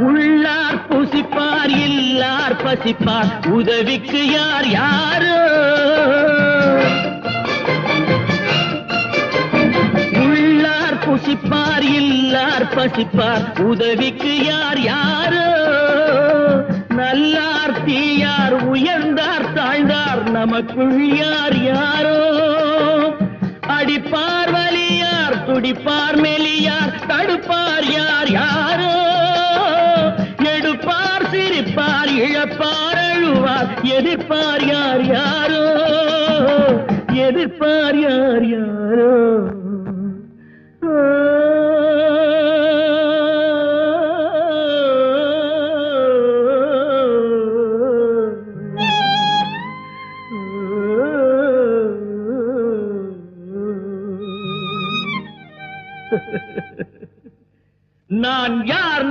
உள்ளார் புசிப்பார் இல்லார் பசிப்பார் உதவிக்கு யார் யாரோ உள்ளார் புசிப்பார் இல்லார் பசிப்பார் உதவிக்கு யார் யாரோ நல்லார் தீயார் உயர்ந்தார் தாழ்ந்தார் நமக்குள் யார் யாரோ அடிப்பார் வலியார் துடிப்பார் மெலியார் தடுப்பார் யார் யாரோ எடுப்பார் சிரிப்பார் இழப்பார் அழுவார் எதிர்ப்பார் யார் யாரோ எதிர்ப்பார் யார் யாரோ நான் யார்